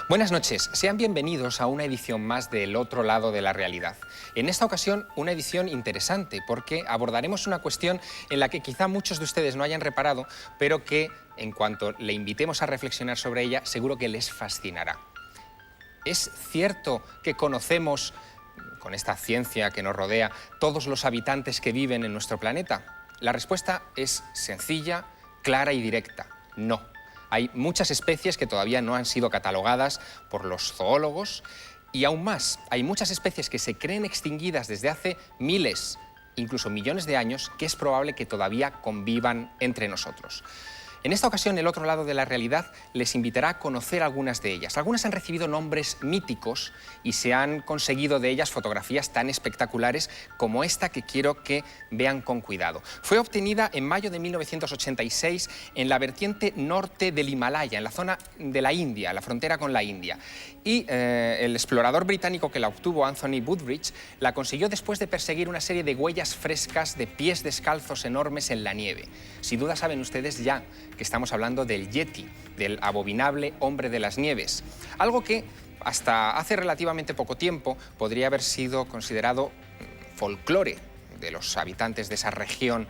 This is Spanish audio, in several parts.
Buenas noches, sean bienvenidos a una edición más de El otro lado de la realidad. En esta ocasión, una edición interesante porque abordaremos una cuestión en la que quizá muchos de ustedes no hayan reparado, pero que, en cuanto le invitemos a reflexionar sobre ella, seguro que les fascinará. ¿Es cierto que conocemos, con esta ciencia que nos rodea, todos los habitantes que viven en nuestro planeta? La respuesta es sencilla, clara y directa: no. Hay muchas especies que todavía no han sido catalogadas por los zoólogos y aún más, hay muchas especies que se creen extinguidas desde hace miles, incluso millones de años, que es probable que todavía convivan entre nosotros. En esta ocasión, El otro lado de la realidad les invitará a conocer algunas de ellas. Algunas han recibido nombres míticos y se han conseguido de ellas fotografías tan espectaculares como esta que quiero que vean con cuidado. Fue obtenida en mayo de 1986 en la vertiente norte del Himalaya, en la zona de la India, la frontera con la India. Y el explorador británico que la obtuvo, Anthony Woodbridge, la consiguió después de perseguir una serie de huellas frescas de pies descalzos enormes en la nieve. Sin duda saben ustedes ya que estamos hablando del Yeti, del abominable hombre de las nieves. Algo que hasta hace relativamente poco tiempo podría haber sido considerado folclore de los habitantes de esa región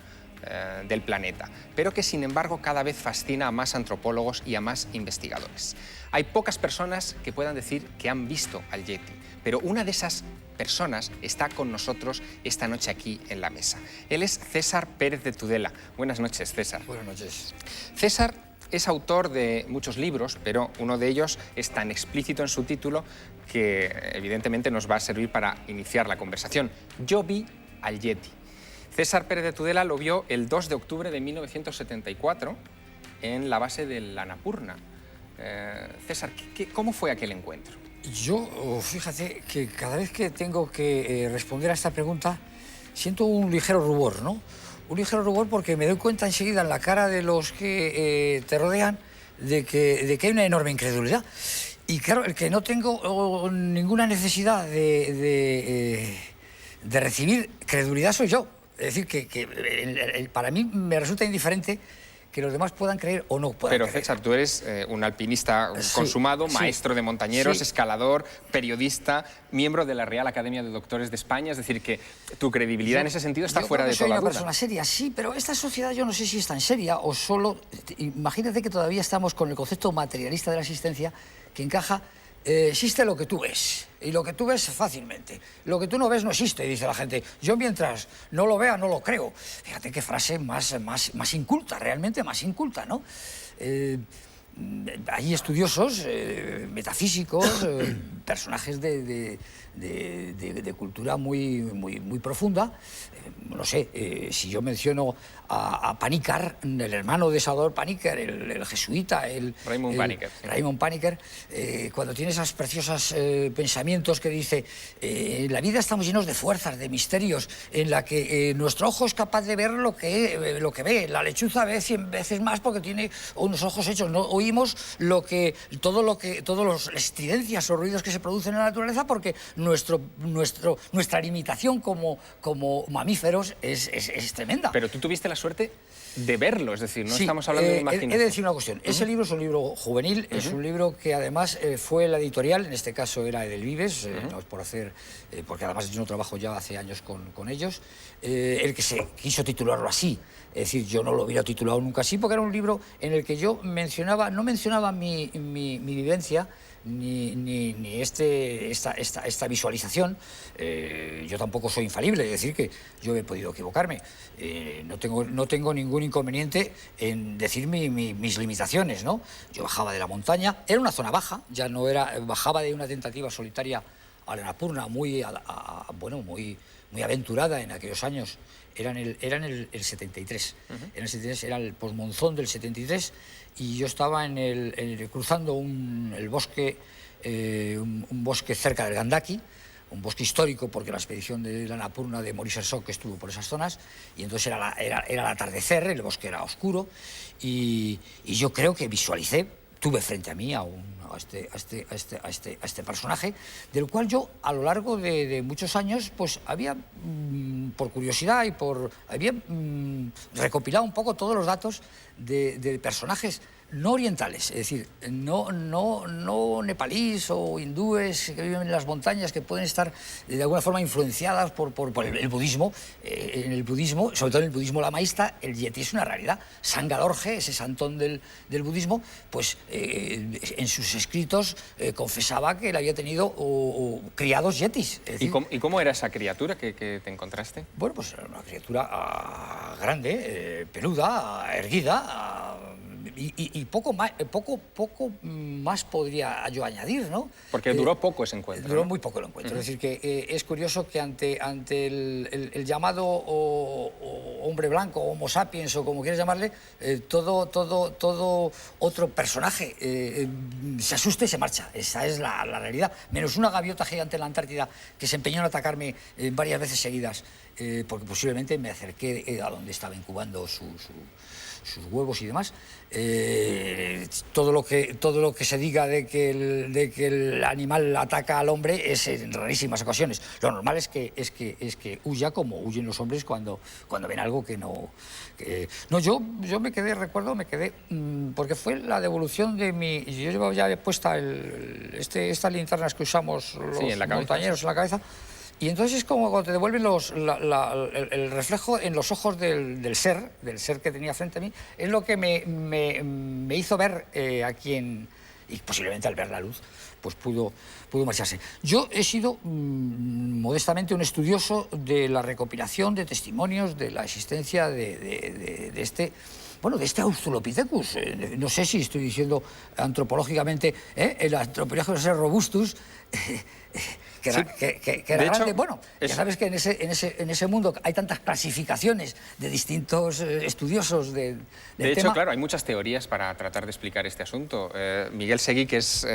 del planeta, pero que sin embargo cada vez fascina a más antropólogos y a más investigadores. Hay pocas personas que puedan decir que han visto al Yeti, pero una de esas personas está con nosotros esta noche aquí en la mesa. Él es César Pérez de Tudela. Buenas noches, César. Buenas noches. César es autor de muchos libros, pero uno de ellos es tan explícito en su título que evidentemente nos va a servir para iniciar la conversación. Yo vi al Yeti. César Pérez de Tudela lo vio el 2 de octubre de 1974 en la base del Annapurna. César, ¿cómo fue aquel encuentro? Yo, fíjate que cada vez que tengo que responder a esta pregunta siento un ligero rubor, ¿no? Un ligero rubor porque me doy cuenta enseguida en la cara de los que te rodean de que hay una enorme incredulidad. Y claro, el que no tengo ninguna necesidad de recibir credulidad soy yo. Es decir, que para mí me resulta indiferente que los demás puedan creer o no puedan creer. Pero César, tú eres un alpinista consumado, maestro de montañeros, escalador, periodista, miembro de la Real Academia de Doctores de España, es decir, que tu credibilidad en ese sentido está fuera de toda duda. Yo soy una persona seria, sí, pero esta sociedad yo no sé si es tan seria o solo... Imagínate que todavía estamos con el concepto materialista de la existencia que encaja... existe lo que tú ves, y lo que tú ves fácilmente. Lo que tú no ves no existe, dice la gente. Yo mientras no lo vea, no lo creo. Fíjate qué frase más inculta, realmente más inculta, ¿no? Hay estudiosos, metafísicos, personajes de cultura muy profunda. No sé, si yo menciono a Panikkar, el hermano de Salvador Panikkar, el jesuita, Raymond Panikkar, cuando tiene esos preciosos pensamientos que dice en la vida estamos llenos de fuerzas, de misterios, en la que nuestro ojo es capaz de ver lo que ve. La lechuza ve 100 veces más porque tiene unos ojos hechos. No oímos todas las estridencias o ruidos que se producen en la naturaleza porque nuestra limitación como mamíferos es tremenda. Pero tú tuviste la suerte de verlo, es decir, no estamos hablando de imaginación. He de decir una cuestión. Ese libro es un libro juvenil, es un libro que además fue la editorial, en este caso era Edelvives, no es por hacer, porque además yo no trabajo ya hace años con ellos, el que se quiso titularlo así. Es decir, yo no lo hubiera titulado nunca así, porque era un libro en el que yo no mencionaba mi vivencia, ni esta visualización. Yo tampoco soy infalible, es decir, que yo he podido equivocarme. No tengo ningún inconveniente en decir mis limitaciones, ¿no? Yo bajaba de la montaña, era una zona baja, ya no era, bajaba de una tentativa solitaria a la Annapurna muy aventurada en aquellos años. Era en el 73. En el 73 era el posmonzón del 73 y yo estaba cruzando el bosque, un bosque cerca del Gandaki, un bosque histórico porque la expedición de la Annapurna de Maurice Hersault estuvo por esas zonas, y entonces era el atardecer, el bosque era oscuro y yo creo que visualicé, tuve frente a mí a este personaje, del cual yo a lo largo de muchos años pues había, por curiosidad había recopilado un poco todos los datos de personajes no orientales, es decir, no nepalíes o hindúes que viven en las montañas, que pueden estar de alguna forma influenciadas por el budismo. En el budismo, sobre todo en el budismo lamaísta, el yeti es una realidad. Sangalorje, ese santón del budismo, pues en sus escritos confesaba que él había tenido criados yetis. Es decir, ¿Y cómo era esa criatura que te encontraste? bueno, pues era una criatura grande, peluda, erguida, y poco más podría yo añadir, ¿no? Porque duró poco ese encuentro. Duró ¿no? muy poco el encuentro. Es decir, que es curioso que ante el llamado hombre blanco, homo sapiens, o como quieras llamarle, todo otro personaje se asusta y se marcha. Esa es la realidad. Menos una gaviota gigante en la Antártida que se empeñó en atacarme varias veces seguidas, porque posiblemente me acerqué a donde estaba incubando sus huevos y demás. Todo lo que se diga de que el animal ataca al hombre es en rarísimas ocasiones. Lo normal es que huya, como huyen los hombres cuando ven algo que no... No, yo me quedé, porque fue la devolución de mi... Yo llevaba ya puesta estas linternas que usamos los montañeros en la cabeza. Y entonces es como cuando te devuelven el reflejo en los ojos del ser que tenía frente a mí, es lo que me hizo ver a quien, y posiblemente al ver la luz, pues pudo marcharse. Yo he sido modestamente un estudioso de la recopilación de testimonios de la existencia de este Australopithecus. No sé si estoy diciendo antropológicamente, el Australopithecus robustus, que era grande. Bueno, ya sabes que en ese mundo hay tantas clasificaciones de distintos estudiosos del tema. De hecho, claro, hay muchas teorías para tratar de explicar este asunto. Miguel Seguí, que es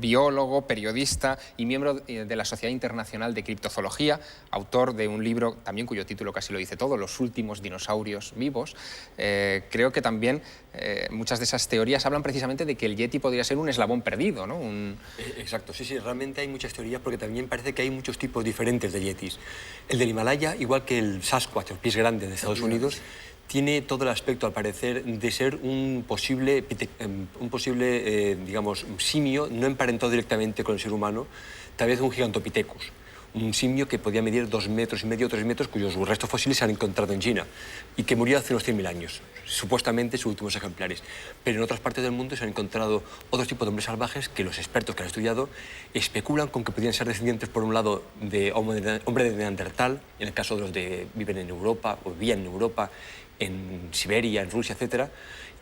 biólogo, periodista y miembro de la Sociedad Internacional de Criptozoología, autor de un libro también cuyo título casi lo dice todo, Los últimos dinosaurios vivos. Creo que también muchas de esas teorías hablan precisamente de que el yeti podría ser un eslabón perdido, ¿no? Exacto, sí, realmente hay muchas teorías, porque también parece que hay muchos tipos diferentes de yetis. El del Himalaya, igual que el Sasquatch, el pez grande de Estados Unidos, tiene todo el aspecto, al parecer, de ser un posible digamos, simio, no emparentado directamente con el ser humano, tal vez un Gigantopithecus, un simio que podía medir 2,5 metros, 3 metros, cuyos restos fósiles se han encontrado en China y que murió hace unos 100.000 años, supuestamente sus últimos ejemplares. Pero en otras partes del mundo se han encontrado otros tipos de hombres salvajes que los expertos que han estudiado especulan con que podrían ser descendientes, por un lado, de hombre de Neandertal, en el caso de los que viven en Europa o vivían en Europa, en Siberia, en Rusia, etc.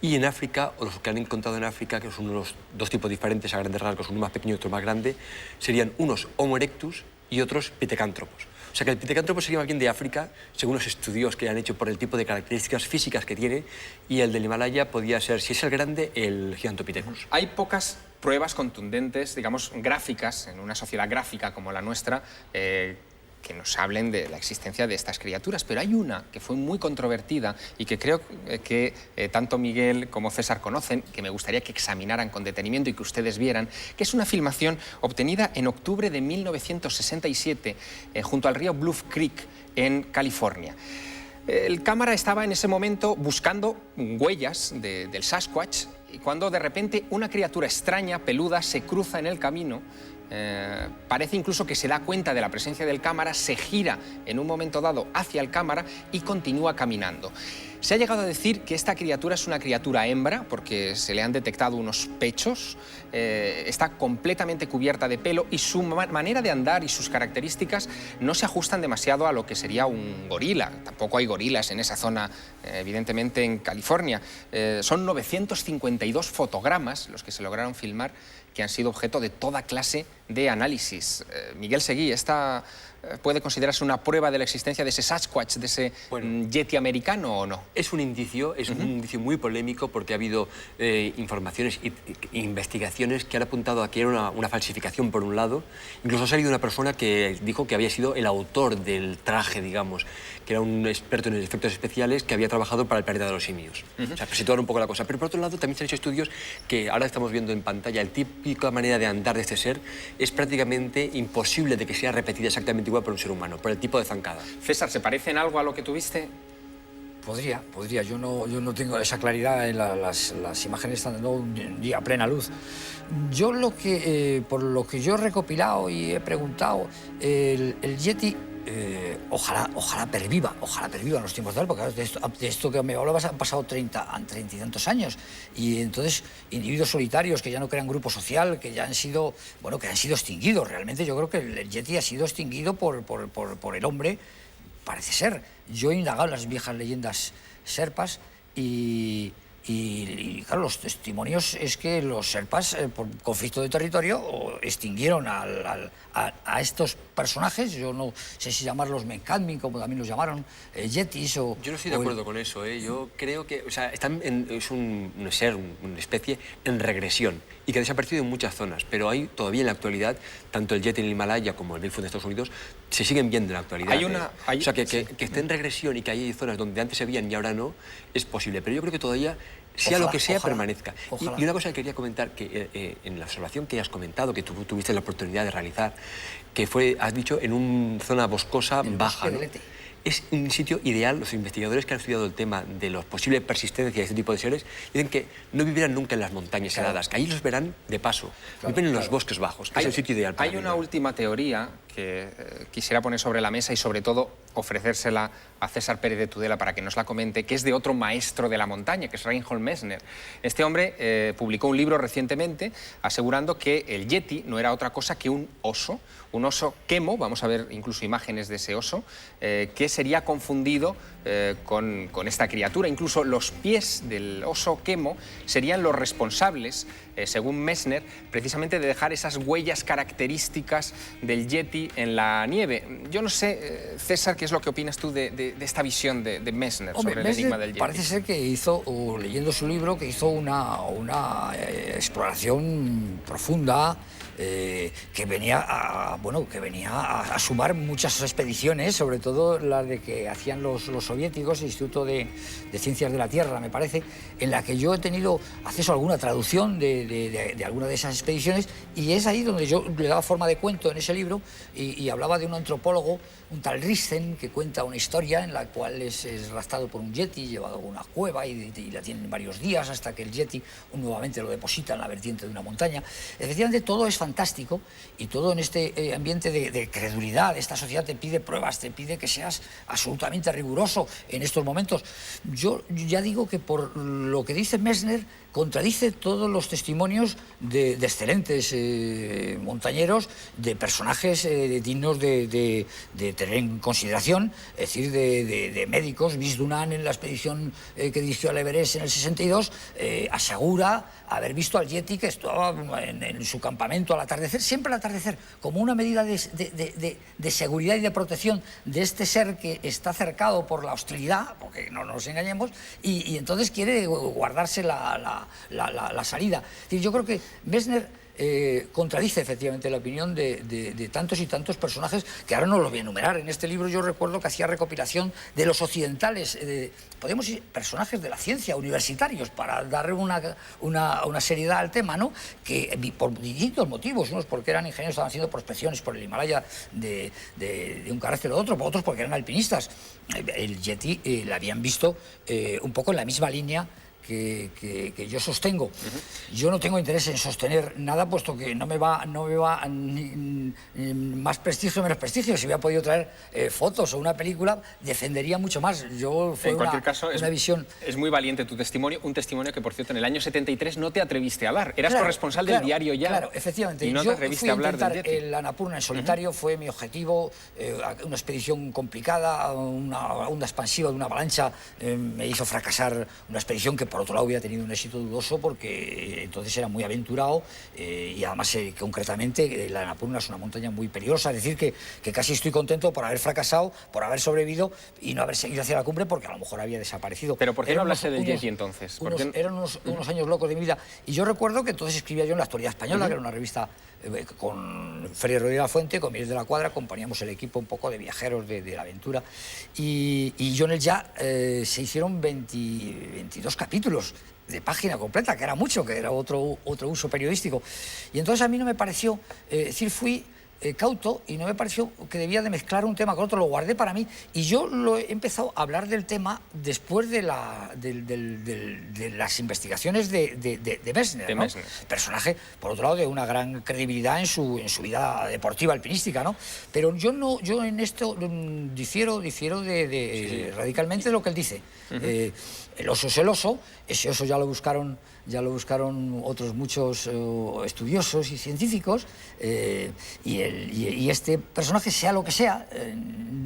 Y en África, o los que han encontrado en África, que son unos dos tipos diferentes a grandes rasgos, uno más pequeño y otro más grande, serían unos Homo erectus y otros pitecántropos. O sea que el pitecántropo sería más bien de África, según los estudios que han hecho por el tipo de características físicas que tiene, y el del Himalaya podría ser, si es el grande, el Gigantopithecus. Hay pocas pruebas contundentes, digamos, gráficas, en una sociedad gráfica como la nuestra, que nos hablen de la existencia de estas criaturas, pero hay una que fue muy controvertida y que creo que tanto Miguel como César conocen, que me gustaría que examinaran con detenimiento y que ustedes vieran, que es una filmación obtenida en octubre de 1967 junto al río Bluff Creek en California. El cámara estaba en ese momento buscando huellas del Sasquatch, y cuando de repente una criatura extraña, peluda, se cruza en el camino. Parece incluso que se da cuenta de la presencia del cámara, se gira en un momento dado hacia el cámara y continúa caminando. Se ha llegado a decir que esta criatura es una criatura hembra porque se le han detectado unos pechos, está completamente cubierta de pelo y su manera de andar y sus características no se ajustan demasiado a lo que sería un gorila. Tampoco hay gorilas en esa zona, evidentemente en California. Son 952 fotogramas los que se lograron filmar, que han sido objeto de toda clase de análisis. Miguel Seguí, ¿esta puede considerarse una prueba de la existencia de ese Sasquatch, de ese yeti americano o no? Es un indicio muy polémico, porque ha habido informaciones e investigaciones que han apuntado a que era una falsificación por un lado. Incluso ha salido una persona que dijo que había sido el autor del traje, digamos, que era un experto en efectos especiales que había trabajado para el planeta de los simios. O sea, para situar un poco la cosa. Pero por otro lado también se han hecho estudios que ahora estamos viendo en pantalla. El típica manera de andar de este ser es prácticamente imposible de que sea repetida exactamente igual por un ser humano, por el tipo de zancada. César, ¿se parece en algo a lo que tuviste? Podría. Yo no tengo esa claridad en las imágenes, están dando un día a plena luz. Yo por lo que yo he recopilado y he preguntado, el Yeti, ojalá perviva en los tiempos de él, porque claro, de esto que me hablabas han pasado 30 y tantos años, y entonces individuos solitarios que ya no crean grupo social, que ya han sido, que han sido extinguidos. Realmente yo creo que el Yeti ha sido extinguido por el hombre, parece ser. Yo he indagado en las viejas leyendas serpas y claro, los testimonios es que los serpas, por conflicto de territorio, extinguieron a estos personajes. Yo no sé si llamarlos Menkadmin, como también los llamaron, yetis o... Yo no estoy de acuerdo con eso, ¿eh? Yo creo que, o sea, es un ser, una especie en regresión y que ha desaparecido en muchas zonas, pero hay todavía en la actualidad, tanto el yeti en el Himalaya como el Bigfoot en Estados Unidos, se siguen viendo en la actualidad. O sea, que esté en regresión y que hay zonas donde antes se veían y ahora no, es posible, pero yo creo que todavía, sea lo que sea, permanezca. Y una cosa que quería comentar, que en la observación que has comentado, que tú tuviste la oportunidad de realizar, que fue, has dicho, en una zona boscosa baja, ¿no? Es un sitio ideal. Los investigadores que han estudiado el tema de la posible persistencia de este tipo de seres dicen que no vivirán nunca en las montañas heladas, que ahí los verán de paso, viven en los bosques bajos, que es el sitio ideal para Hay una última teoría que quisiera poner sobre la mesa y sobre todo ofrecérsela a César Pérez de Tudela para que nos la comente, que es de otro maestro de la montaña, que es Reinhold Messner. Este hombre publicó un libro recientemente asegurando que el Yeti no era otra cosa que un oso quemo, vamos a ver incluso imágenes de ese oso, que sería confundido con esta criatura. Incluso los pies del oso quemo serían los responsables, según Messner, precisamente de dejar esas huellas características del Yeti en la nieve. Yo no sé, César, ¿qué es lo que opinas tú de esta visión de Messner sobre el enigma del Yeti? Parece ser que hizo, leyendo su libro, que hizo una exploración profunda, que venía a sumar muchas expediciones, sobre todo las de que hacían los soviéticos, el Instituto de Ciencias de la Tierra, me parece, en la que yo he tenido acceso a alguna traducción de alguna de esas expediciones, y es ahí donde yo le daba forma de cuento en ese libro y hablaba de un antropólogo, un tal Rissen, que cuenta una historia en la cual es raptado por un yeti, llevado a una cueva y la tienen varios días hasta que el yeti nuevamente lo deposita en la vertiente de una montaña. Efectivamente, todo es fantástico y todo en este ambiente de credulidad. Esta sociedad te pide pruebas, te pide que seas absolutamente riguroso en estos momentos. Yo ya digo que por lo que dice Messner, contradice todos los testimonios de excelentes montañeros, de personajes dignos de tener en consideración, es decir, de médicos. Miss Dunham, en la expedición que dirigió al Everest en el 62, asegura haber visto al Yeti que estaba en su campamento al atardecer, siempre al atardecer, como una medida de seguridad y de protección de este ser que está cercado por la hostilidad, porque no nos engañemos, y entonces quiere guardarse la salida. Es decir, yo creo que Messner contradice efectivamente la opinión de tantos y tantos personajes que ahora no los voy a enumerar. En este libro yo recuerdo que hacía recopilación de los occidentales, podemos decir personajes de la ciencia, universitarios, para darle una seriedad al tema, ¿no? Que por distintos motivos, unos porque eran ingenieros, estaban haciendo prospecciones por el Himalaya de un carácter o de otro, otros porque eran alpinistas. El Yeti le habían visto un poco en la misma línea que yo sostengo. Yo no tengo interés en sostener nada, puesto que no me va ni más prestigio o menos prestigio. Si hubiera podido traer fotos o una película, defendería mucho más. En cualquier caso, una visión... Es muy valiente tu testimonio, un testimonio que, por cierto, en el año 73 no te atreviste a dar. Eras corresponsal del diario Ya. Claro, efectivamente. Y no te atreviste a hablar del Yeti. El Annapurna en solitario fue mi objetivo, una expedición complicada, una onda expansiva de una avalancha me hizo fracasar una expedición que por otro lado hubiera tenido un éxito dudoso, porque entonces era muy aventurado y además concretamente la Annapurna es una montaña muy peligrosa, es decir que casi estoy contento por haber fracasado, por haber sobrevivido y no haber seguido hacia la cumbre, porque a lo mejor había desaparecido. ¿Pero por qué no hablaste del Yeti entonces? Eran unos años locos de mi vida, y yo recuerdo que entonces escribía yo en La Actualidad Española, que era una revista con Félix Rodríguez de la Fuente, con Miguel de la Cuadra, acompañábamos el equipo un poco de viajeros de la aventura, y yo en el Ya se hicieron 22 capítulos de página completa, que era mucho, que era otro uso periodístico. Y entonces a mí no me pareció, fui cauto y no me pareció que debía de mezclar un tema con otro, lo guardé para mí y yo lo he empezado a hablar del tema después de las investigaciones de Messner, ¿no? Personaje, por otro lado, de una gran credibilidad en su vida deportiva, alpinística, ¿no? Pero yo en esto difiero radicalmente de lo que él dice. El oso es el oso, ese oso ya lo buscaron otros muchos estudiosos y científicos, y este personaje, sea lo que sea,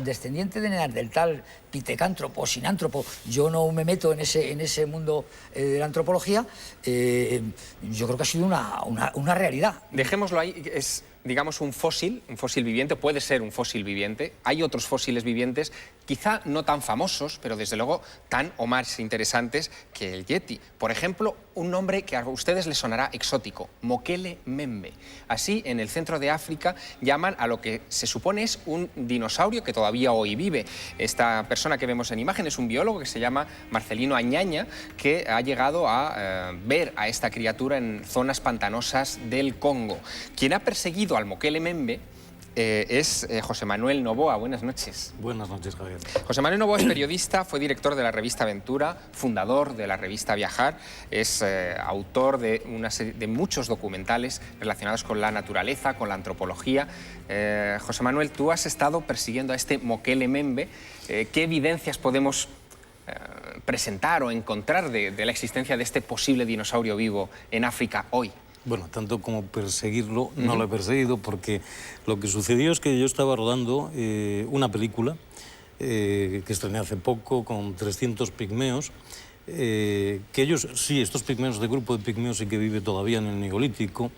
descendiente de Neandertal, pitecántropo, sinántropo, yo no me meto en ese mundo de la antropología, yo creo que ha sido una realidad. Dejémoslo ahí, es, digamos, un fósil viviente, puede ser un fósil viviente. Hay otros fósiles vivientes, quizá no tan famosos, pero desde luego tan o más interesantes que el Yeti. Por ejemplo, un nombre que a ustedes les sonará exótico, Mokele Membe. Así, en el centro de África, llaman a lo que se supone es un dinosaurio que todavía hoy vive. Esta persona que vemos en imagen es un biólogo que se llama Marcelino Añaña, que ha llegado a ver a esta criatura en zonas pantanosas del Congo. Quien ha perseguido al Mokele Membe es José Manuel Novoa. Buenas noches. Buenas noches, Javier. José Manuel Novoa es periodista, fue director de la revista Aventura, fundador de la revista Viajar, es autor de una serie de muchos documentales relacionados con la naturaleza, con la antropología. José Manuel, tú has estado persiguiendo a este Mokele Membe. ¿Qué evidencias podemos presentar o encontrar de la existencia de este posible dinosaurio vivo en África hoy? Bueno, tanto como perseguirlo, no lo he perseguido, porque lo que sucedió es que yo estaba rodando una película que estrené hace poco con 300 pigmeos, que ellos, sí, estos pigmeos, de grupo de pigmeos sí que vive todavía en el Neolítico.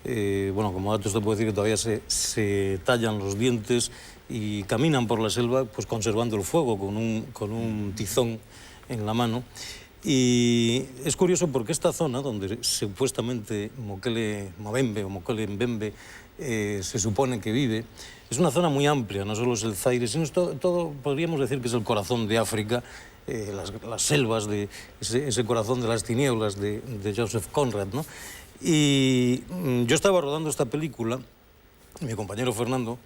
Bueno, como datos te puedo decir que todavía se tallan los dientes y caminan por la selva pues conservando el fuego con un tizón en la mano. Y es curioso porque esta zona donde supuestamente Mokele Membe o Mokele Mbembe se supone que vive, es una zona muy amplia, no solo es el Zaire, sino es todo podríamos decir que es el corazón de África, las selvas, ese corazón de las tinieblas de Joseph Conrad, ¿no? Y yo estaba rodando esta película, mi compañero Fernando,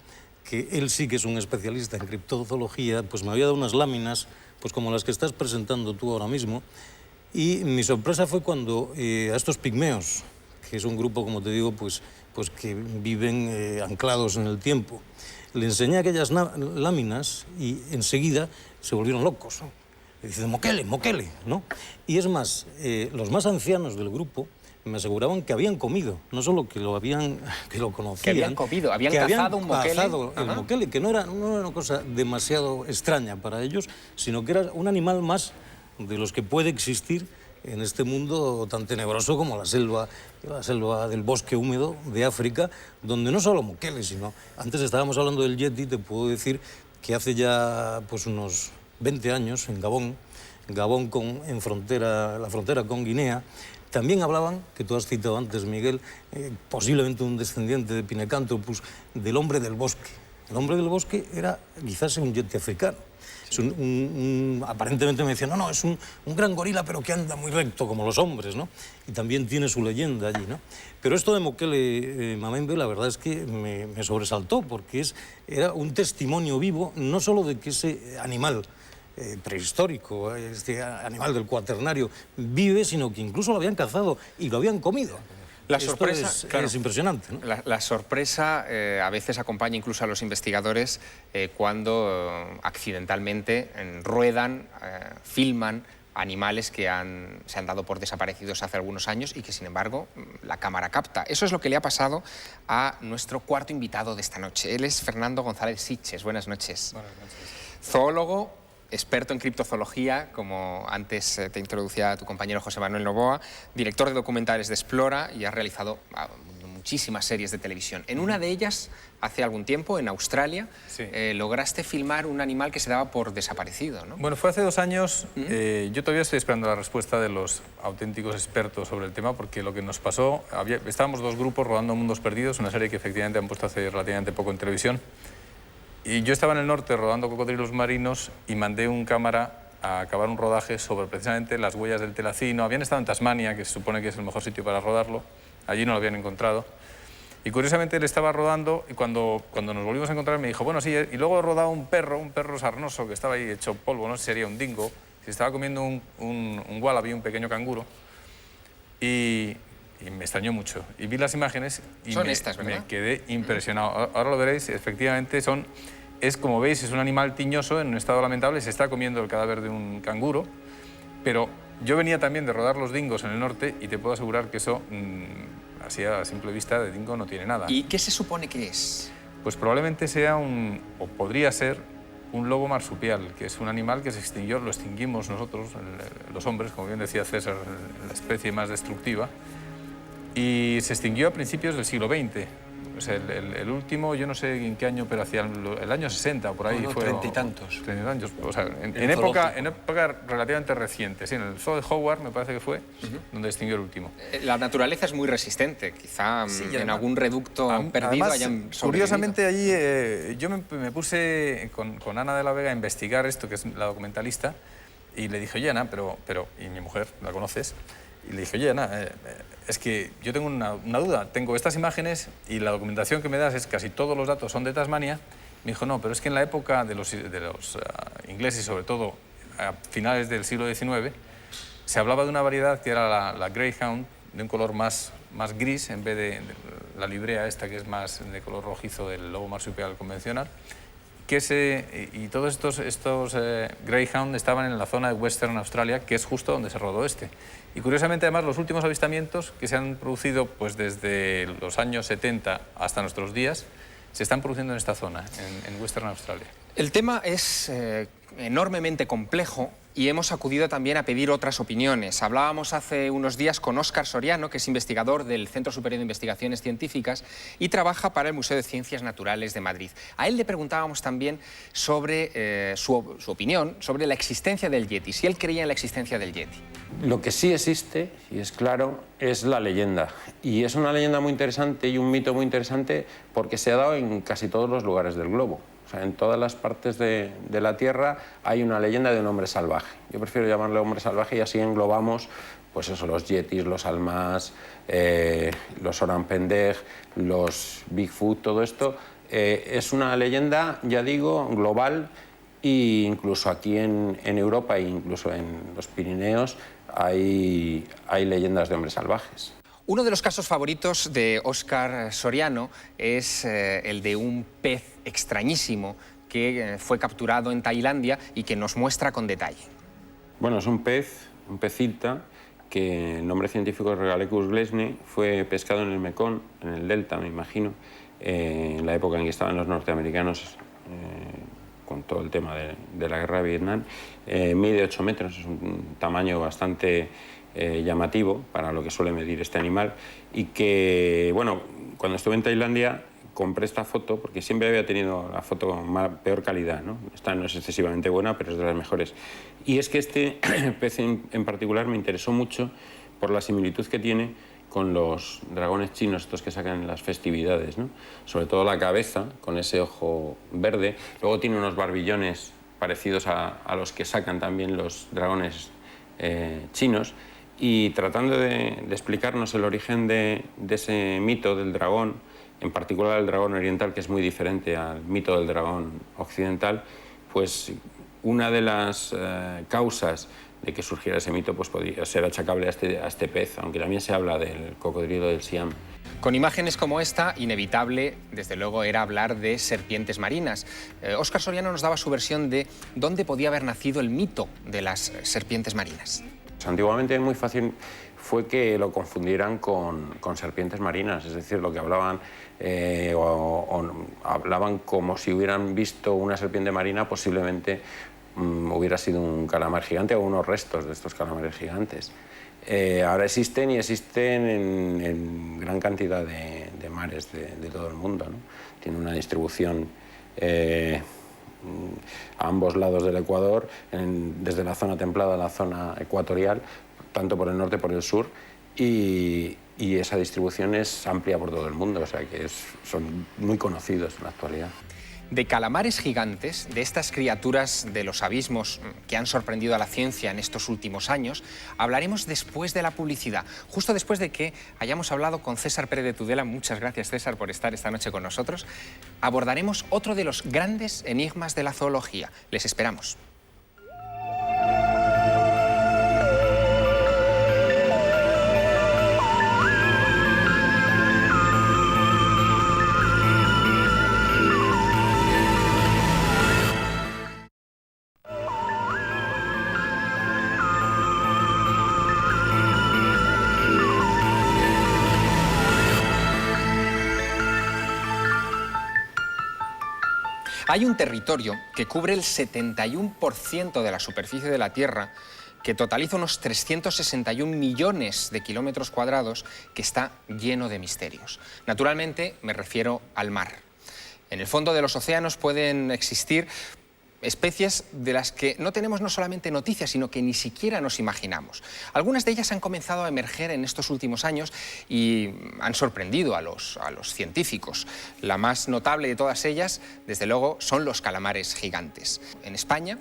que él sí que es un especialista en criptozoología, pues me había dado unas láminas pues como las que estás presentando tú ahora mismo, y mi sorpresa fue cuando a estos pigmeos, que es un grupo, como te digo, pues que viven anclados en el tiempo, le enseñé aquellas láminas y enseguida se volvieron locos, ¿no? Y dicen, Mokele, Mokele, ¿no? Y es más, los más ancianos del grupo me aseguraban que habían comido, no solo que lo conocían. Que habían comido, habían cazado un Mokele. Cazado el Mokele, que no era una cosa demasiado extraña para ellos, sino que era un animal más de los que puede existir en este mundo tan tenebroso como la selva del bosque húmedo de África, donde no solo Mokele, sino... Antes estábamos hablando del Yeti, te puedo decir que hace ya pues unos 20 años en Gabón en la frontera con Guinea, también hablaban, que tú has citado antes, Miguel, posiblemente un descendiente de Pinecanthropus, del hombre del bosque. El hombre del bosque era quizás un yeti africano. Es aparentemente me decían, no, es un gran gorila, pero que anda muy recto, como los hombres, ¿no? Y también tiene su leyenda allí, ¿no? Pero esto de Mokele Membe, la verdad es que me sobresaltó, porque era un testimonio vivo, no solo de que ese animal prehistórico, este animal del Cuaternario, vive, sino que incluso lo habían cazado y lo habían comido. La sorpresa, claro, es impresionante, ¿no? La sorpresa a veces acompaña incluso a los investigadores cuando accidentalmente ruedan, filman animales que se han dado por desaparecidos hace algunos años y que, sin embargo, la cámara capta. Eso es lo que le ha pasado a nuestro cuarto invitado de esta noche. Él es Fernando González Sitges. Buenas noches. Buenas noches. Zoólogo, experto en criptozoología, como antes te introducía tu compañero José Manuel Novoa, director de documentales de Explora, y has realizado muchísimas series de televisión. En una de ellas, hace algún tiempo, en Australia, sí, lograste filmar un animal que se daba por desaparecido, ¿no? Bueno, fue hace 2 años. Yo todavía estoy esperando la respuesta de los auténticos expertos sobre el tema, porque lo que nos pasó, estábamos 2 grupos rodando Mundos Perdidos, una serie que efectivamente han puesto hace relativamente poco en televisión. Y yo estaba en el norte rodando cocodrilos marinos y mandé un cámara a acabar un rodaje sobre precisamente las huellas del telacino. Habían estado en Tasmania, que se supone que es el mejor sitio para rodarlo. Allí no lo habían encontrado. Y curiosamente él estaba rodando y cuando nos volvimos a encontrar me dijo, bueno, sí, y luego he rodado un perro sarnoso que estaba ahí hecho polvo, no sé si sería un dingo, se estaba comiendo un wallaby, un pequeño canguro, y me extrañó mucho. Y vi las imágenes y son estas, ¿verdad? Me quedé impresionado. Ahora lo veréis, efectivamente es como veis, es un animal tiñoso en un estado lamentable, se está comiendo el cadáver de un canguro, pero yo venía también de rodar los dingos en el norte y te puedo asegurar que eso... así a simple vista de dingo no tiene nada. ¿Y qué se supone que es? Pues probablemente sea o podría ser, un lobo marsupial, que es un animal que se extinguió, lo extinguimos nosotros, los hombres, como bien decía César, la especie más destructiva, y se extinguió a principios del siglo XX. O sea, el último, yo no sé en qué año, pero hacia el año 60, por ahí fue... 30 y tantos. 30 años, o sea, en época relativamente reciente, sí, en el zoo de Howard, me parece que fue, donde extinguió el último. La naturaleza es muy resistente, quizá en algún reducto perdido además, hayan sobrevivido. Curiosamente, allí yo me puse con Ana de la Vega a investigar esto, que es la documentalista, y le dije, oye, Ana, y mi mujer, la conoces, y le dije, oye, Ana, es que yo tengo una duda, tengo estas imágenes y la documentación que me das es casi todos los datos son de Tasmania. Me dijo, no, pero es que en la época de los ingleses, sobre todo a finales del siglo XIX, se hablaba de una variedad que era la Greyhound, de un color más gris, en vez de la librea esta, que es más de color rojizo del lobo marsupial convencional. Y todos estos Greyhound estaban en la zona de Western Australia, que es justo donde se rodó este. Y curiosamente, además, los últimos avistamientos que se han producido pues, desde los años 70 hasta nuestros días, se están produciendo en esta zona, en Western Australia. El tema es enormemente complejo y hemos acudido también a pedir otras opiniones. Hablábamos hace unos días con Óscar Soriano, que es investigador del Centro Superior de Investigaciones Científicas y trabaja para el Museo de Ciencias Naturales de Madrid. A él le preguntábamos también sobre su opinión sobre la existencia del Yeti, si él creía en la existencia del Yeti. Lo que sí existe, y es claro, es la leyenda. Y es una leyenda muy interesante y un mito muy interesante porque se ha dado en casi todos los lugares del globo. O sea, en todas las partes de la Tierra hay una leyenda de un hombre salvaje. Yo prefiero llamarle hombre salvaje y así englobamos, pues eso, los yetis, los almas, los oranpendej, los Bigfoot, todo esto. Es una leyenda, ya digo, global, e incluso aquí en Europa e incluso en los Pirineos hay leyendas de hombres salvajes. Uno de los casos favoritos de Óscar Soriano es el de un pez extrañísimo que fue capturado en Tailandia y que nos muestra con detalle. Bueno, es un pecita, que el nombre científico es Regalecus glesne, fue pescado en el Mekong, en el delta, me imagino, en la época en que estaban los norteamericanos con todo el tema de la guerra de Vietnam. Mide 8 metros, es un tamaño bastante llamativo para lo que suele medir este animal y que, bueno, cuando estuve en Tailandia compré esta foto porque siempre había tenido la foto con peor calidad, ¿no? Esta no es excesivamente buena, pero es de las mejores. Y es que este pez en particular me interesó mucho por la similitud que tiene con los dragones chinos, estos que sacan en las festividades, ¿no? Sobre todo la cabeza, con ese ojo verde. Luego tiene unos barbillones parecidos a los que sacan también los dragones chinos. Y tratando de explicarnos el origen de ese mito del dragón, en particular el dragón oriental, que es muy diferente al mito del dragón occidental, pues una de las causas de que surgiera ese mito pues podría ser achacable a este pez, aunque también se habla del cocodrilo del Siam. Con imágenes como esta, inevitable, desde luego, era hablar de serpientes marinas. Óscar Soriano nos daba su versión de dónde podía haber nacido el mito de las serpientes marinas. Antiguamente muy fácil fue que lo confundieran con serpientes marinas, es decir, lo que hablaban o hablaban como si hubieran visto una serpiente marina, posiblemente hubiera sido un calamar gigante o unos restos de estos calamares gigantes. Ahora existen y existen en gran cantidad de mares de todo el mundo, ¿no? Tiene una distribución a ambos lados del Ecuador, desde la zona templada a la zona ecuatorial, tanto por el norte como por el sur, y esa distribución es amplia por todo el mundo, o sea que son muy conocidos en la actualidad. De calamares gigantes, de estas criaturas de los abismos que han sorprendido a la ciencia en estos últimos años, hablaremos después de la publicidad, justo después de que hayamos hablado con César Pérez de Tudela. Muchas gracias, César, por estar esta noche con nosotros. Abordaremos otro de los grandes enigmas de la zoología. Les esperamos. Hay un territorio que cubre el 71% de la superficie de la Tierra, que totaliza unos 361 millones de kilómetros cuadrados, que está lleno de misterios. Naturalmente, me refiero al mar. En el fondo de los océanos pueden existir especies de las que no tenemos no solamente noticias, sino que ni siquiera nos imaginamos. Algunas de ellas han comenzado a emerger en estos últimos años y han sorprendido a los científicos. La más notable de todas ellas, desde luego, son los calamares gigantes. En España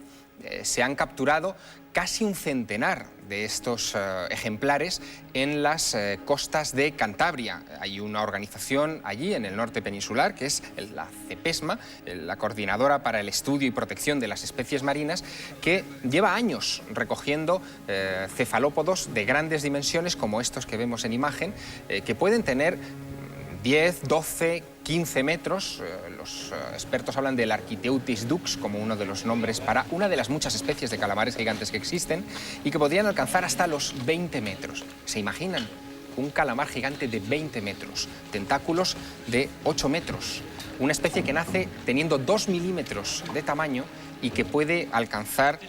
se han capturado casi un centenar de estos ejemplares en las costas de Cantabria. Hay una organización allí en el norte peninsular, que es la CEPESMA, la Coordinadora para el Estudio y Protección de las Especies Marinas, que lleva años recogiendo cefalópodos de grandes dimensiones, como estos que vemos en imagen, que pueden tener 10, 12, 15 metros. Los expertos hablan del Architeuthis dux como uno de los nombres para una de las muchas especies de calamares gigantes que existen y que podrían alcanzar hasta los 20 metros. ¿Se imaginan? Un calamar gigante de 20 metros, tentáculos de 8 metros, una especie que nace teniendo 2 milímetros de tamaño y que puede alcanzar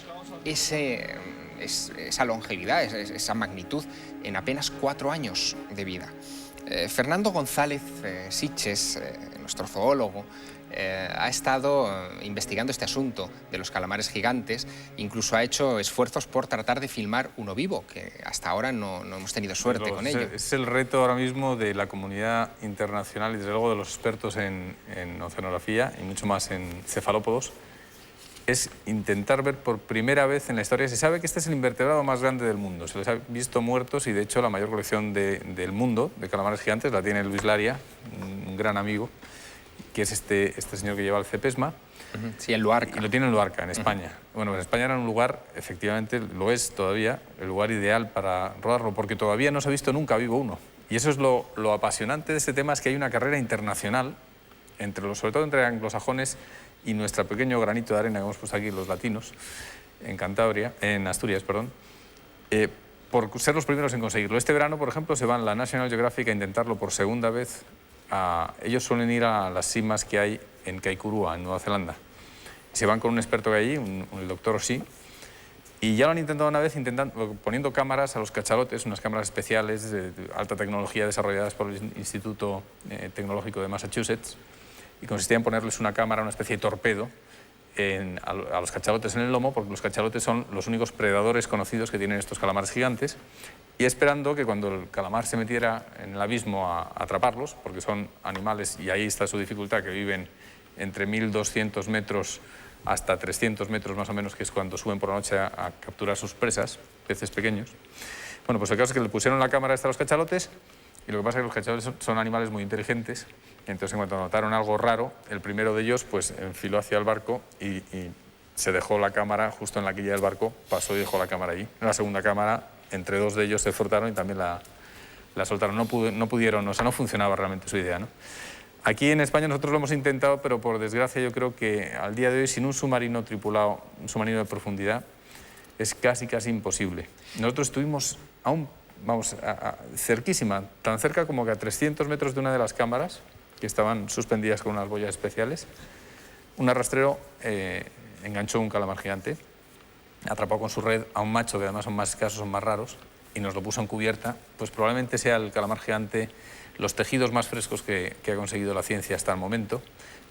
esa longevidad, esa magnitud en apenas 4 años de vida. Fernando González Sitges, nuestro zoólogo, ha estado investigando este asunto de los calamares gigantes, incluso ha hecho esfuerzos por tratar de filmar uno vivo, que hasta ahora no hemos tenido suerte con ello. Es el reto ahora mismo de la comunidad internacional y desde luego de los expertos en oceanografía y mucho más en cefalópodos, es intentar ver por primera vez en la historia. Se sabe que este es el invertebrado más grande del mundo, se les ha visto muertos y de hecho la mayor colección del mundo de calamares gigantes la tiene Luis Laria, un gran amigo, que es este señor que lleva el CEPESMA. Sí, en Luarca. Y lo tiene en Luarca, en España. Bueno, en España era un lugar, efectivamente, lo es todavía, el lugar ideal para rodarlo, porque todavía no se ha visto nunca vivo uno. Y eso es lo apasionante de este tema, es que hay una carrera internacional, sobre todo entre anglosajones y nuestro pequeño granito de arena que hemos puesto aquí los latinos, en Asturias, perdón, por ser los primeros en conseguirlo. Este verano, por ejemplo, se van la National Geographic a intentarlo por segunda vez. Ellos suelen ir a las simas que hay en Kaikurua, en Nueva Zelanda. Se van con un experto que hay allí, el doctor Oshii, y ya lo han intentado una vez poniendo cámaras a los cachalotes, unas cámaras especiales de alta tecnología desarrolladas por el Instituto Tecnológico de Massachusetts, y consistía en ponerles una cámara, una especie de torpedo, a los cachalotes en el lomo, porque los cachalotes son los únicos predadores conocidos que tienen estos calamares gigantes, y esperando que cuando el calamar se metiera en el abismo a atraparlos, porque son animales, y ahí está su dificultad, que viven entre 1.200 metros hasta 300 metros más o menos, que es cuando suben por la noche a capturar sus presas, peces pequeños. Bueno, pues el caso es que le pusieron la cámara esta a los cachalotes, y lo que pasa es que los cachalotes son animales muy inteligentes, y entonces en cuanto notaron algo raro, el primero de ellos pues enfiló hacia el barco y se dejó la cámara justo en la quilla del barco, pasó y dejó la cámara allí. En la segunda cámara, entre dos de ellos se frotaron y también la soltaron. No pudieron, o sea, no funcionaba realmente su idea, ¿no? Aquí en España nosotros lo hemos intentado, pero por desgracia yo creo que al día de hoy sin un submarino tripulado, un submarino de profundidad, es casi imposible. Nosotros estuvimos cerquísima, tan cerca como que a 300 metros de una de las cámaras, que estaban suspendidas con unas boyas especiales. Un arrastrero enganchó un calamar gigante, atrapó con su red a un macho, que además son más escasos, son más raros, y nos lo puso en cubierta. Pues probablemente sea el calamar gigante, los tejidos más frescos que ha conseguido la ciencia hasta el momento,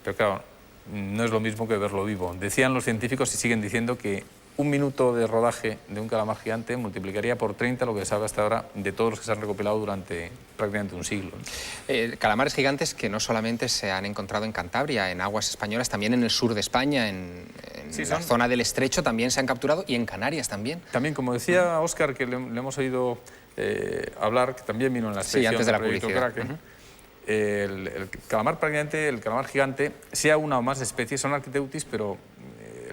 pero claro, no es lo mismo que verlo vivo. Decían los científicos y siguen diciendo que un minuto de rodaje de un calamar gigante multiplicaría por 30 lo que se sabe hasta ahora de todos los que se han recopilado durante prácticamente un siglo, ¿no? Calamares gigantes que no solamente se han encontrado en Cantabria, en aguas españolas, también en el sur de España, en la zona del Estrecho también se han capturado, y en Canarias también. También, como decía Óscar, que le hemos oído hablar, que también vino en la expedición antes de la del proyecto publicidad. Kraken, el calamar prácticamente, el calamar gigante, sea una o más especies, son Architeutis, pero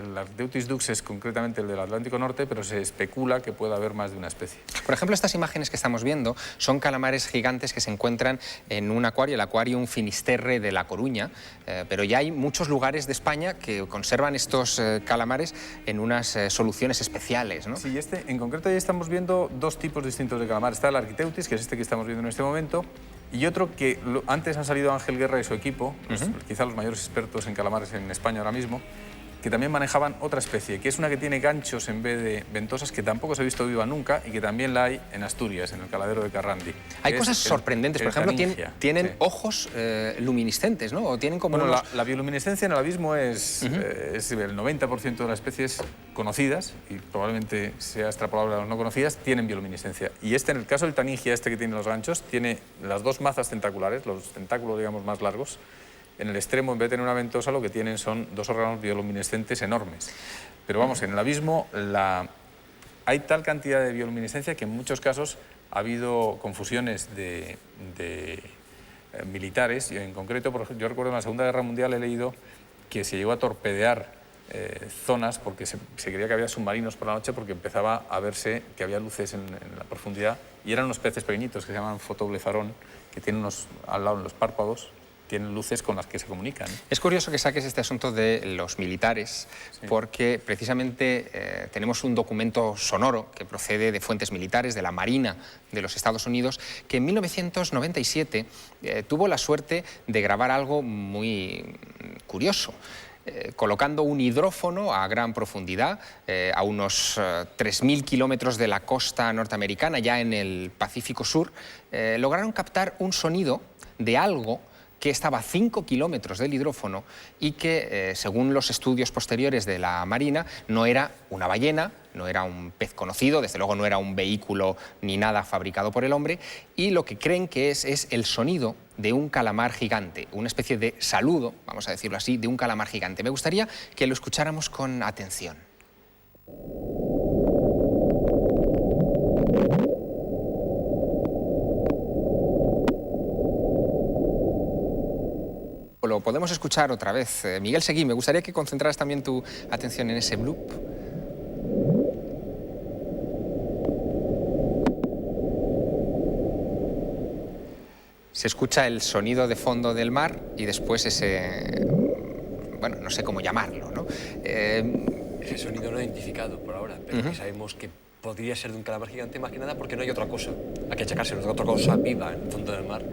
el Architeutis dux es concretamente el del Atlántico Norte, pero se especula que pueda haber más de una especie. Por ejemplo, estas imágenes que estamos viendo son calamares gigantes que se encuentran en un acuario, el Aquarium Finisterre de La Coruña, pero ya hay muchos lugares de España que conservan estos calamares en unas soluciones especiales, ¿no? Sí, en concreto ya estamos viendo dos tipos distintos de calamar. Está el Architeutis, que es este que estamos viendo en este momento, y otro que antes han salido Ángel Guerra y su equipo, quizá los mayores expertos en calamares en España ahora mismo, que también manejaban otra especie, que es una que tiene ganchos en vez de ventosas, que tampoco se ha visto viva nunca y que también la hay en Asturias, en el caladero de Carrandi. Hay cosas sorprendentes, por ejemplo, tienen ojos luminiscentes, ¿no? O tienen como bueno, la bioluminiscencia en el abismo es el 90% de las especies conocidas, y probablemente sea extrapolable a las no conocidas, tienen bioluminiscencia. Y en el caso del taningia, que tiene los ganchos, tiene las dos mazas tentaculares, los tentáculos, digamos, más largos. En el extremo, en vez de tener una ventosa, lo que tienen son dos órganos bioluminescentes enormes. Pero vamos, en el abismo hay tal cantidad de bioluminescencia que en muchos casos ha habido confusiones de militares. Y en concreto, por ejemplo, yo recuerdo en la Segunda Guerra Mundial he leído que se llegó a torpedear zonas porque se creía que había submarinos por la noche, porque empezaba a verse que había luces en la profundidad, y eran unos peces pequeñitos que se llaman fotoblefarón, que tienen unos al lado en los párpados, tienen luces con las que se comunican. Es curioso que saques este asunto de los militares, porque precisamente tenemos un documento sonoro que procede de fuentes militares, de la Marina de los Estados Unidos, que en 1997 tuvo la suerte de grabar algo muy curioso. Colocando un hidrófono a gran profundidad, a unos 3.000 kilómetros de la costa norteamericana, ya en el Pacífico Sur, lograron captar un sonido de algo que estaba a 5 kilómetros del hidrófono y que, según los estudios posteriores de la Marina, no era una ballena, no era un pez conocido, desde luego no era un vehículo ni nada fabricado por el hombre, y lo que creen que es el sonido de un calamar gigante, una especie de saludo, vamos a decirlo así, de un calamar gigante. Me gustaría que lo escucháramos con atención. Lo podemos escuchar otra vez. Miguel Seguí, me gustaría que concentraras también tu atención en ese bloop. Se escucha el sonido de fondo del mar y después ese... bueno, no sé cómo llamarlo, ¿no? Ese sonido no identificado por ahora, pero que sabemos que podría ser de un calamar gigante, más que nada porque no hay otra cosa a que achacárselo, otra cosa viva en el fondo del mar.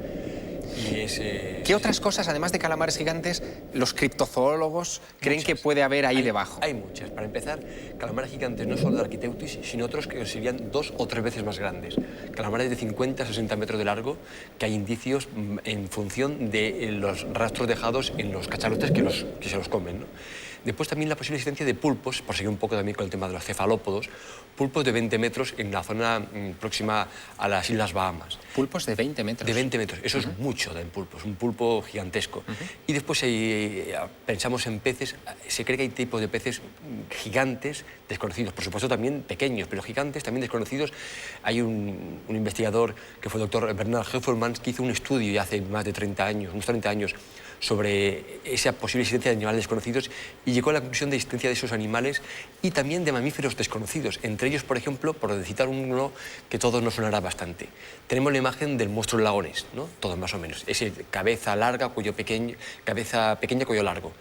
¿Qué otras cosas, además de calamares gigantes, los criptozoólogos creen que puede haber ahí debajo? Hay muchas. Para empezar, calamares gigantes no solo de Architeutis, sino otros que serían 2 o 3 veces más grandes. Calamares de 50 a 60 metros de largo, que hay indicios en función de los rastros dejados en los cachalotes que se los comen, ¿no? Después también la posible existencia de pulpos, por seguir un poco también con el tema de los cefalópodos, pulpos de 20 metros en la zona próxima a las Islas Bahamas. ¿Pulpos de 20 metros? De 20 metros, eso es mucho en pulpos, un pulpo gigantesco. Y después pensamos en peces, se cree que hay tipos de peces gigantes desconocidos, por supuesto también pequeños, pero gigantes también desconocidos. Hay un investigador que fue el doctor Bernard Heuvelmans, que hizo un estudio ya hace más de 30 años, unos 30 años, sobre esa posible existencia de animales desconocidos, y llegó a la conclusión de existencia de esos animales y también de mamíferos desconocidos. Entre ellos, por ejemplo, por citar uno que todos nos sonará bastante, tenemos la imagen del monstruo lagones, ¿no? Todos más o menos. Ese cabeza larga, cuello pequeño, cabeza pequeña, cuello largo.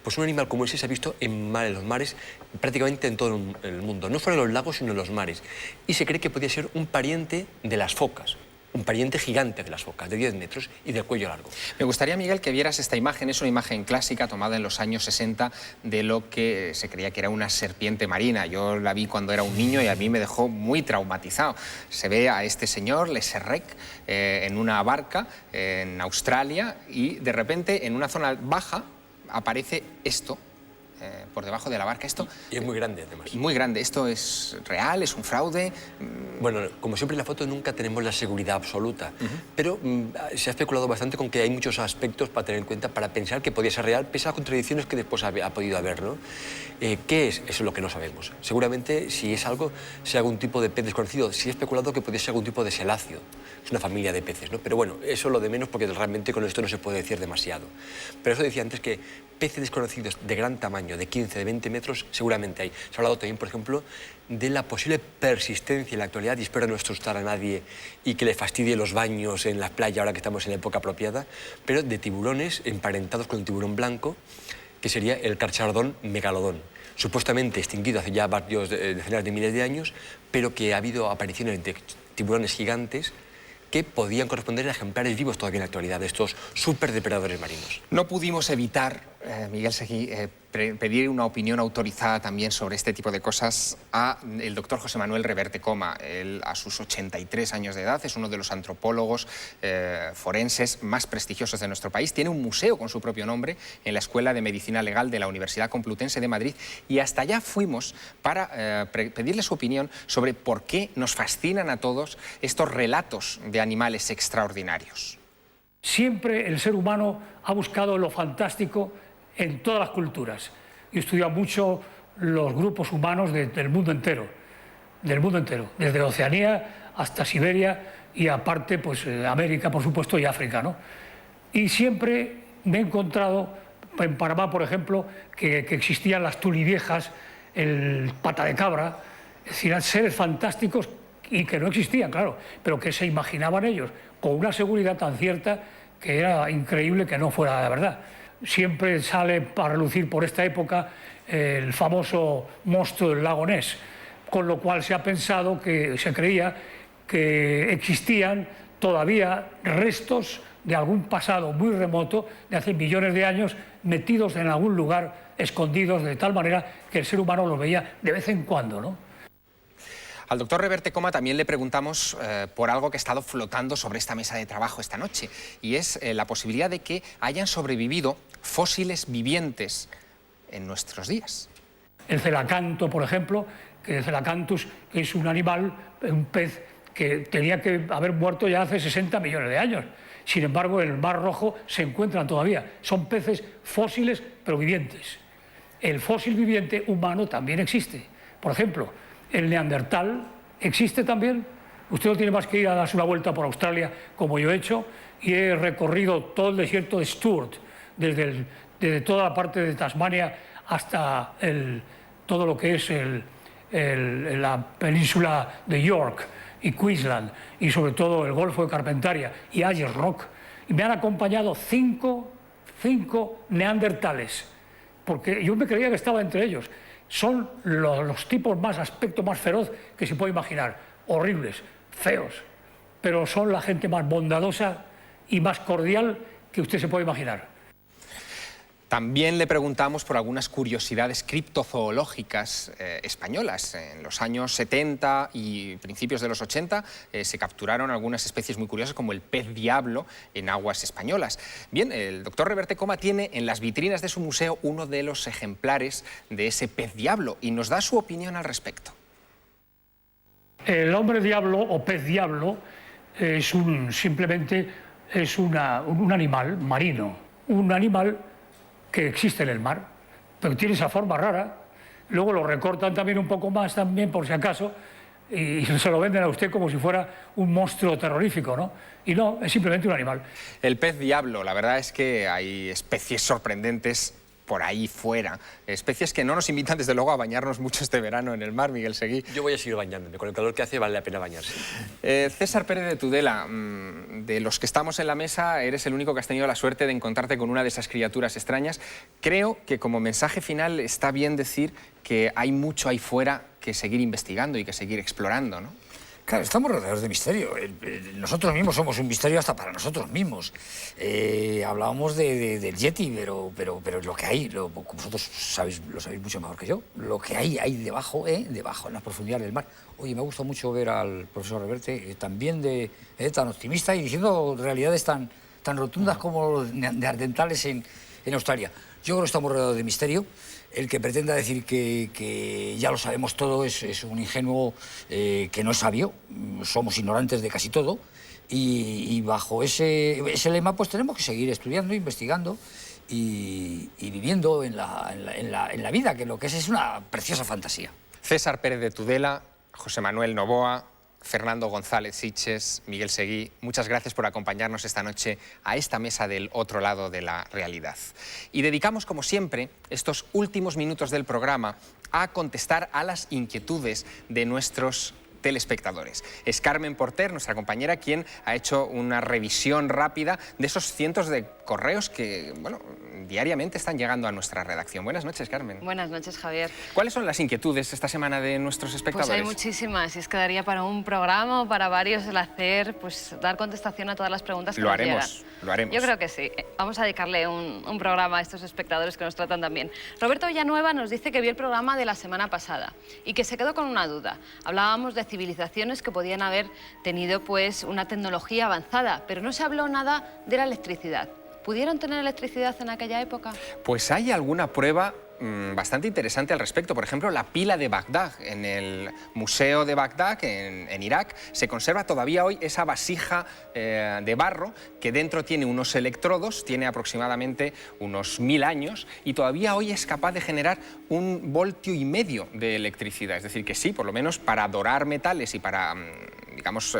Pues un animal como ese se ha visto en los mares prácticamente en todo el mundo, no solo en los lagos, sino en los mares. Y se cree que podría ser un pariente de las focas. Un pariente gigante de las focas, de 10 metros y de cuello largo. Me gustaría, Miguel, que vieras esta imagen. Es una imagen clásica tomada en los años 60 de lo que se creía que era una serpiente marina. Yo la vi cuando era un niño y a mí me dejó muy traumatizado. Se ve a este señor, Le Serrec, en una barca en Australia, y de repente en una zona baja aparece esto. por debajo de la barca. Esto, Y es muy grande, además. muy grande. ¿Esto es real? ¿Es un fraude? Bueno, como siempre en la foto nunca tenemos la seguridad absoluta, pero se ha especulado bastante con que hay muchos aspectos para tener en cuenta, para pensar que podía ser real, pese a las contradicciones que después ha podido haber, ¿no? ¿Qué es? Eso es lo que no sabemos. Seguramente, si es algo, sea algún tipo de pez desconocido. Sí he especulado que podía ser algún tipo de seláceo. Es una familia de peces, ¿no? Pero bueno, eso es lo de menos, porque realmente con esto no se puede decir demasiado. Pero eso decía antes, que peces desconocidos de gran tamaño, de 15, de 20 metros, seguramente hay. Se ha hablado también, por ejemplo, de la posible persistencia en la actualidad, y espero no asustar a nadie y que le fastidie los baños en la playa ahora que estamos en la época apropiada, pero de tiburones emparentados con el tiburón blanco, que sería el carcharodón megalodón, supuestamente extinguido hace ya varios decenas de miles de años, pero que ha habido apariciones de tiburones gigantes que podían corresponder a ejemplares vivos todavía en la actualidad de estos superdepredadores marinos. No pudimos evitar, Miguel Seguí, pedir una opinión autorizada también sobre este tipo de cosas al doctor José Manuel Reverte Coma. Él, a sus 83 años de edad, es uno de los antropólogos forenses más prestigiosos de nuestro país. Tiene un museo con su propio nombre en la Escuela de Medicina Legal de la Universidad Complutense de Madrid, y hasta allá fuimos para pedirle su opinión sobre por qué nos fascinan a todos estos relatos de animales extraordinarios. Siempre el ser humano ha buscado lo fantástico en todas las culturas. Yo he estudiado mucho los grupos humanos del mundo entero, desde Oceanía hasta Siberia y aparte pues América, por supuesto, y África, ¿no? Y siempre me he encontrado en Panamá, por ejemplo, que existían las tuliviejas, el pata de cabra, es decir, eran seres fantásticos y que no existían, claro, pero que se imaginaban ellos con una seguridad tan cierta que era increíble que no fuera la verdad. Siempre sale para relucir por esta época el famoso monstruo del lago Ness, con lo cual se ha pensado, que se creía que existían todavía restos de algún pasado muy remoto, de hace millones de años, metidos en algún lugar, escondidos, de tal manera que el ser humano los veía de vez en cuando, ¿no? Al doctor Reverte Coma también le preguntamos por algo que ha estado flotando sobre esta mesa de trabajo esta noche, y es la posibilidad de que hayan sobrevivido fósiles vivientes en nuestros días. El celacanto, por ejemplo, que el celacanthus es un animal, un pez que tenía que haber muerto ya hace 60 millones de años. Sin embargo, en el Mar Rojo se encuentran todavía. Son peces fósiles, pero vivientes. El fósil viviente humano también existe. Por ejemplo, el neandertal existe también. Usted no tiene más que ir a darse una vuelta por Australia, como yo he hecho, y he recorrido todo el desierto de Sturt, desde toda la parte de Tasmania hasta todo lo que es la península de York y Queensland, y sobre todo el Golfo de Carpentaria y Ayers Rock. Y me han acompañado cinco neandertales, porque yo me creía que estaba entre ellos. Son los tipos aspecto más feroz que se puede imaginar, horribles, feos, pero son la gente más bondadosa y más cordial que usted se puede imaginar. También le preguntamos por algunas curiosidades criptozoológicas españolas. En los años 70 y principios de los 80 se capturaron algunas especies muy curiosas, como el pez diablo, en aguas españolas. Bien, el doctor Reverte Coma tiene en las vitrinas de su museo uno de los ejemplares de ese pez diablo y nos da su opinión al respecto. El hombre diablo o pez diablo es simplemente un animal marino, un animal que existe en el mar, pero tiene esa forma rara. Luego lo recortan también un poco más, también por si acaso, y se lo venden a usted como si fuera un monstruo terrorífico, ¿no? Y no, es simplemente un animal. El pez diablo, la verdad es que hay especies sorprendentes por ahí fuera, especies que no nos invitan desde luego a bañarnos mucho este verano en el mar, Miguel Seguí. Yo voy a seguir bañándome, con el calor que hace vale la pena bañarse. César Pérez de Tudela, de los que estamos en la mesa, eres el único que has tenido la suerte de encontrarte con una de esas criaturas extrañas. Creo que como mensaje final está bien decir que hay mucho ahí fuera que seguir investigando y que seguir explorando, ¿no? Claro, estamos rodeados de misterio. Nosotros mismos somos un misterio hasta para nosotros mismos. Hablábamos del Yeti, pero lo que hay, como vosotros lo sabéis mucho mejor que yo, lo que hay debajo, debajo, en las profundidades del mar. Oye, me ha gustado mucho ver al profesor Reverte también tan optimista y diciendo realidades tan rotundas como los neandertales en en Australia. Yo creo que estamos rodeados de misterio. El que pretenda decir que ya lo sabemos todo es un ingenuo que no es sabio. Somos ignorantes de casi todo. Y bajo ese lema pues tenemos que seguir estudiando, investigando y viviendo en la vida, que lo que es una preciosa fantasía. César Pérez de Tudela, José Manuel Novoa, Fernando González Sitges, Miguel Seguí, muchas gracias por acompañarnos esta noche a esta mesa del otro lado de la realidad. Y dedicamos, como siempre, estos últimos minutos del programa a contestar a las inquietudes de nuestros telespectadores. Es Carmen Porter, nuestra compañera, quien ha hecho una revisión rápida de esos cientos de correos que, bueno, diariamente están llegando a nuestra redacción. Buenas noches, Carmen. Buenas noches, Javier. ¿Cuáles son las inquietudes esta semana de nuestros espectadores? Pues hay muchísimas, y es que daría para un programa o para varios el hacer, pues dar contestación a todas las preguntas que nos llegan. Lo haremos. Yo creo que sí. Vamos a dedicarle un programa a estos espectadores que nos tratan tan bien. Roberto Villanueva nos dice que vio el programa de la semana pasada y que se quedó con una duda. Hablábamos de civilizaciones que podían haber tenido pues una tecnología avanzada, pero no se habló nada de la electricidad. ¿Pudieron tener electricidad en aquella época? Pues hay alguna prueba bastante interesante al respecto. Por ejemplo, la pila de Bagdad. En el Museo de Bagdad, en Irak, se conserva todavía hoy esa vasija de barro que dentro tiene unos electrodos, tiene aproximadamente unos 1000 años y todavía hoy es capaz de generar 1,5 voltios de electricidad. Es decir, que sí, por lo menos para dorar metales y para, digamos,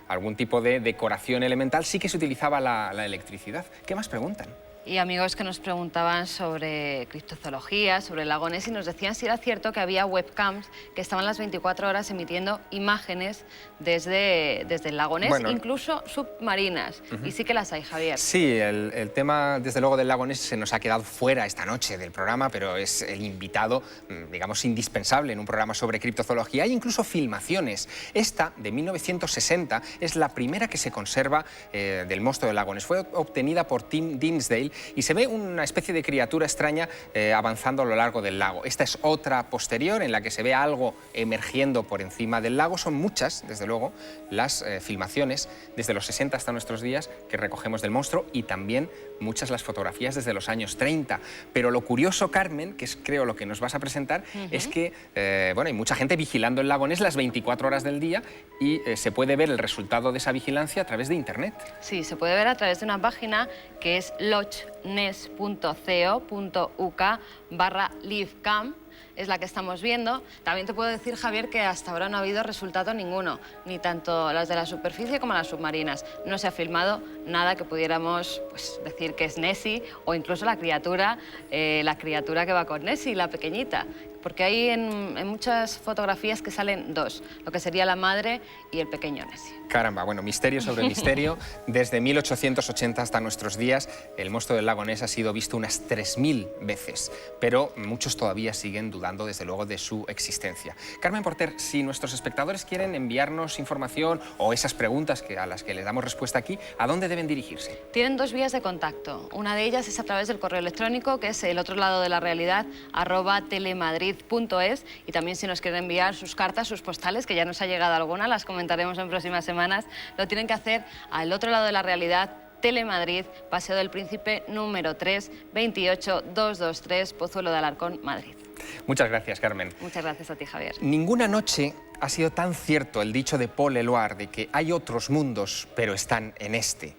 algún tipo de decoración elemental sí que se utilizaba la electricidad. ¿Qué más preguntan? Y amigos que nos preguntaban sobre criptozoología, sobre el lago Ness, y nos decían si era cierto que había webcams que estaban las 24 horas emitiendo imágenes desde el lago Ness, bueno, incluso submarinas. Y sí que las hay, Javier. Sí, el tema, desde luego, del lago Ness se nos ha quedado fuera esta noche del programa, pero es el invitado, digamos, indispensable en un programa sobre criptozoología. Hay incluso filmaciones. Esta, de 1960, es la primera que se conserva del monstruo del lago Ness. Fue obtenida por Tim Dinsdale y se ve una especie de criatura extraña avanzando a lo largo del lago. Esta es otra posterior en la que se ve algo emergiendo por encima del lago. Son muchas, desde luego, las filmaciones desde los 60 hasta nuestros días que recogemos del monstruo y también muchas las fotografías desde los años 30. Pero lo curioso, Carmen, que es creo lo que nos vas a presentar, es que bueno, hay mucha gente vigilando el lago Ness las 24 horas del día y se puede ver el resultado de esa vigilancia a través de Internet. Sí, se puede ver a través de una página que es lochness.co.uk/livecam. Es la que estamos viendo. También te puedo decir, Javier, que hasta ahora no ha habido resultado ninguno, ni tanto las de la superficie como las submarinas. No se ha filmado nada que pudiéramos pues, decir que es Nessie o incluso la criatura que va con Nessie, la pequeñita. Porque hay en muchas fotografías que salen dos, lo que sería la madre y el pequeño Nessie. Caramba, bueno, misterio sobre misterio. Desde 1880 hasta nuestros días, el monstruo del lago Ness ha sido visto unas 3000 veces, pero muchos todavía siguen dudando, desde luego, de su existencia. Carmen Porter, si nuestros espectadores quieren enviarnos información o esas preguntas a las que les damos respuesta aquí, ¿a dónde deben dirigirse? Tienen dos vías de contacto. Una de ellas es a través del correo electrónico, que es el otro lado de la realidad, @telemadrid.es, y también si nos quieren enviar sus cartas, sus postales, que ya nos ha llegado alguna, las comentaremos en próximas semanas, lo tienen que hacer al otro lado de la realidad, Telemadrid, Paseo del Príncipe número 3, 28223, Pozuelo de Alarcón, Madrid. Muchas gracias, Carmen. Muchas gracias a ti, Javier. Ninguna noche ha sido tan cierto el dicho de Paul Eluard de que hay otros mundos, pero están en este.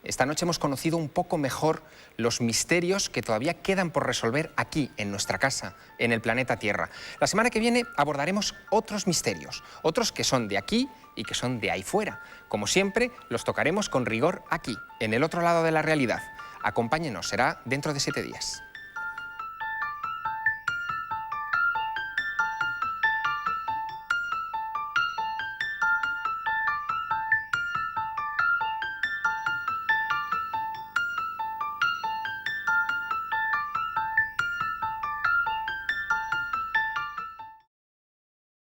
Esta noche hemos conocido un poco mejor los misterios que todavía quedan por resolver aquí, en nuestra casa, en el planeta Tierra. La semana que viene abordaremos otros misterios, otros que son de aquí y que son de ahí fuera. Como siempre, los tocaremos con rigor aquí, en el otro lado de la realidad. Acompáñenos, será dentro de 7 días.